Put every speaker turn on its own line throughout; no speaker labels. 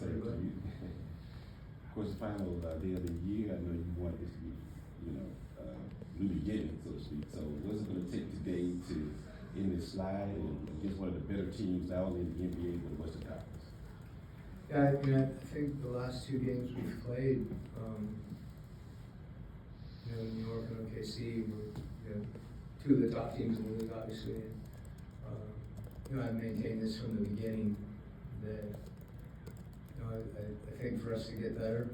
everybody.
Of course, the final day of the year, I know you want this to be, new beginning, so to speak. So what's it going to take today to end this slide and get one of the better teams not only in the NBA but the Western Conference?
Yeah, I think the last two games we've played, New York and OKC were two of the top teams in the league, obviously. And, I've maintained this from the beginning that I think for us to get better,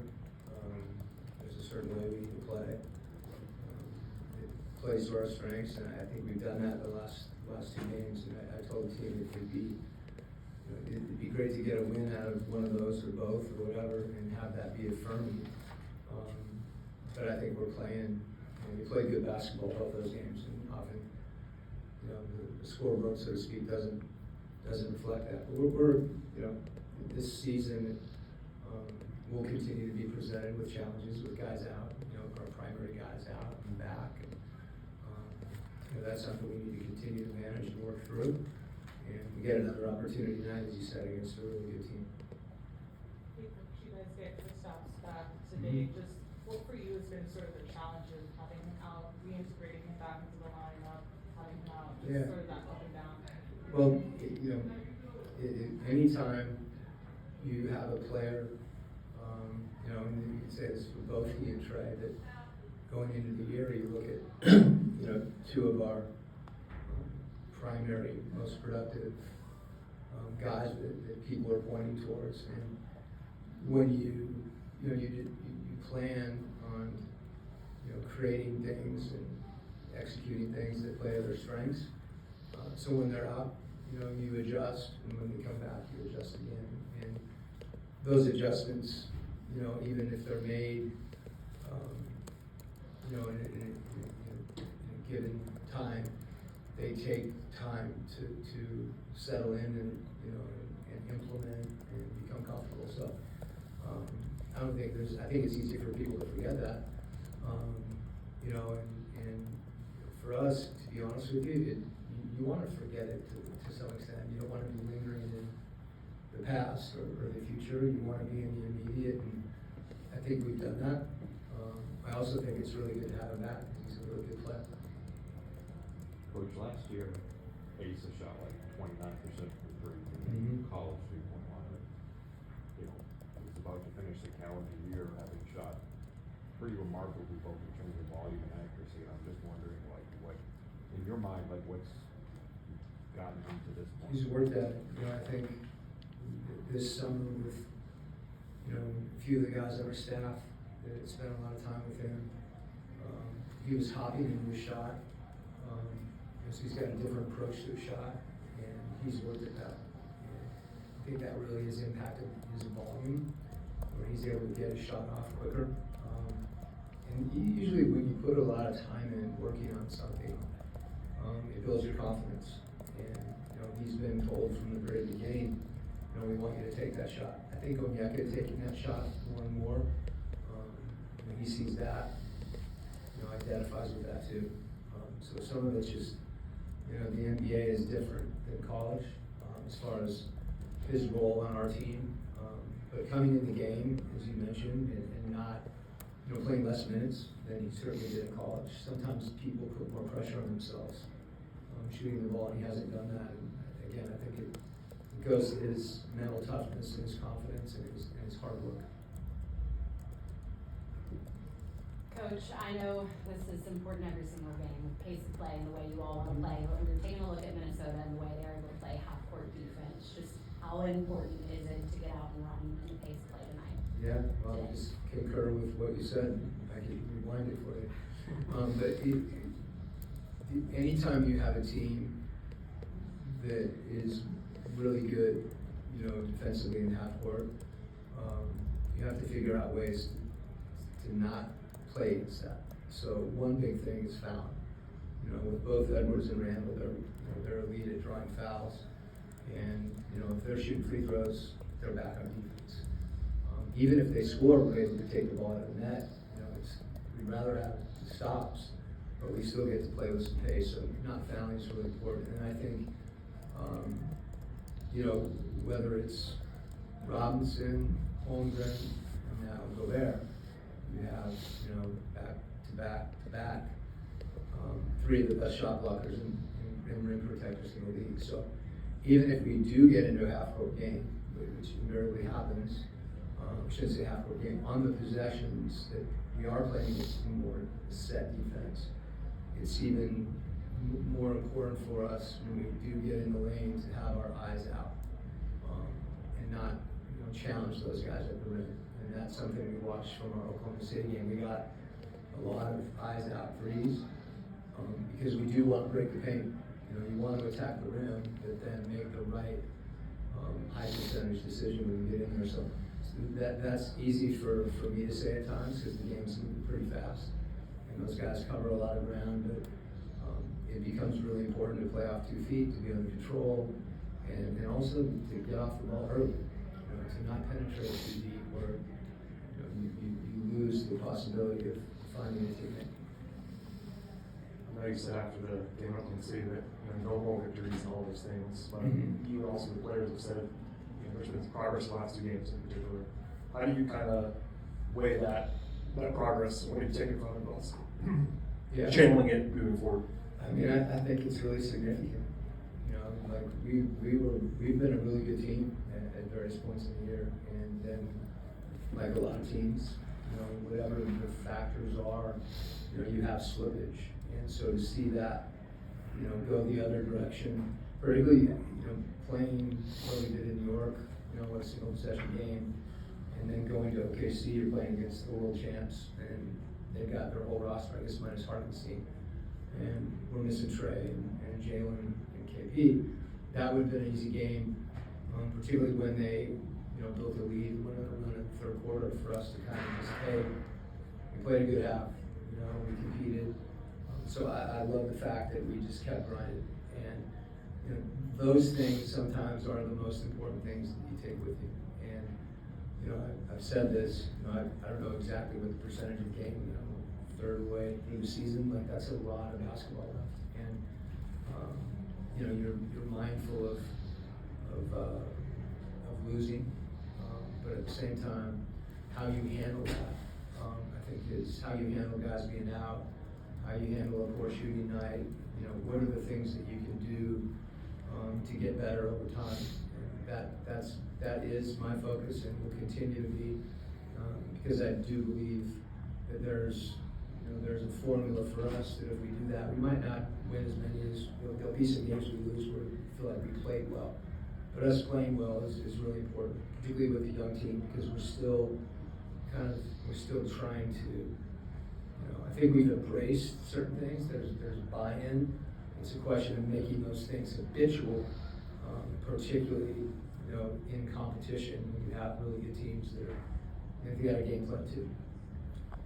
there's a certain way we need to play. It plays to our strengths, and I think we've done that the last two games. And I told the team it'd be great to get a win out of one of those or both or whatever, and have that be affirming. But I think we're playing. We play good basketball both those games, and often, the scoreboard, so to speak, doesn't reflect that. But we're this season, we'll continue to be presented with challenges with guys out, our primary guys out and back. And, that's something we need to continue to manage and work through. And we get another opportunity tonight, as you said, against a really good team.
You guys get Kristaps back today. Just what for you has been sort of the challenge of having him out, reintegrating him back into the lineup, having him out, just sort of that up and down?
Well, anytime you have a player, and you can say this for both he and Trey, that going into the year, you look at, two of our primary, most productive guys that people are pointing towards, and when you plan on creating things and executing things that play to their strengths. So when they're up, you adjust, and when they come back, you adjust again. And those adjustments, even if they're made, in a given time, they take time to settle in and implement and become comfortable. So I think it's easy for people to forget that. And for us, to be honest with you, you want to forget it to some extent. You don't want to be lingering in the past or the future. You want to be in the immediate, and I think we've done that. I also think it's really good to have him back because he's a really good player.
Coach, last year, Asa shot like 29% from three from college 3-point line. He was about to finish the calendar year having shot pretty remarkably both in terms of volume and accuracy. And I'm just wondering, what in your mind, what's gotten him to this point?
He's worked at it. I think this summer with a few of the guys on our staff that spent a lot of time with him, he was hopping into his shot. So he's got a different approach to his shot, and he's worked at that. And I think that really has impacted his volume, where he's able to get his shot off quicker. And usually when you put a lot of time in working on something, it builds your confidence. And he's been told from the very beginning, we want you to take that shot. I think Onyeka taking that shot more and more, when he sees that, identifies with that too. So some of it's just, the NBA is different than college as far as his role on our team. But coming in the game, as you mentioned, and not, playing less minutes than he certainly did in college. Sometimes people put more pressure on themselves shooting the ball, and he hasn't done that. And again, I think it goes to his mental toughness and his confidence and his hard work.
Coach, I know this is important every single game, the pace of play and the way you all want to play, but when you're taking a look at Minnesota and the way they're able to play half-court defense, just how important is it to get out and run in the pace of play tonight?
Yeah, well, I just concur with what you said. I can rewind it for you. But anytime you have a team that is really good, defensively in half-court, you have to figure out ways to not play against that. So one big thing is foul. With both Edwards and Randall, they're elite at drawing fouls, and if they're shooting free throws, they're back on defense. Even if they score, we're able to take the ball out of the net. We'd rather have stops, but we still get to play with some pace. So not fouling is really important. And I think, whether it's Robinson, Holmgren, and now Gobert. You have, you know, back, three of the best shot blockers and rim protectors in the league. So even if we do get into a half-court game, which invariably happens, I shouldn't say half-court game, on the possessions that we are playing with more set defense, it's even more important for us when we do get in the lane to have our eyes out, and not, you know, challenge those guys at the rim. And that's something we watched from our Oklahoma City game. We got a lot of eyes out threes, because we do want to break the paint. You know, you want to attack the rim, but then make the right high percentage decision when you get in there. So that's easy for me to say at times, because the game's moving pretty fast, and those guys cover a lot of ground. But it becomes really important to play off 2 feet, to be under control, and also to get off the ball early. You know, to not penetrate too deep, where you lose the possibility of finding a teammate.
I know you said after the game up in the city that, you know, no more victories and all those things, but you also, the players have said, you know, there's been progress in the last 2 games in particular. How do you kind of weigh that progress? What do you take it from it, but also channeling it moving forward?
I mean, I think it's really significant. You know, like we've been a really good team at various points in the year, and then, like a lot of teams, you know, whatever the factors are, you know, you have slippage. And so to see that, you know, go the other direction, particularly, you know, playing what we did in New York, you know, a single possession game, and then going to OKC, you're playing against the world champs, and they've got their whole roster, I guess minus Hartenstein, and we're missing Trey and Jalen and KP. That would have been an easy game, particularly when they, you know, built a lead, went on a run in the third quarter for us to kind of just, hey, we played a good half, you know, we competed. So I love the fact that we just kept grinding, and, you know, those things sometimes are the most important things that you take with you. And, you know, I've said this, you know, I don't know exactly what the percentage of game, you know, third way through the season, like that's a lot of basketball left. And, you know, you're mindful of losing, but at the same time, how you handle that, I think is how you handle guys being out, how you handle a poor shooting night, you know, what are the things that you can do to get better over time. And that is my focus and will continue to be, because I do believe that there's a formula for us that if we do that, we might not win as many as, there'll be some games we lose where we feel like we played well. But us playing well is really important, particularly with the young team, because we're still trying to, you know, I think we've embraced certain things. There's buy-in. It's a question of making those things habitual, particularly, you know, in competition when you have really good teams that are, if you got a game plan too.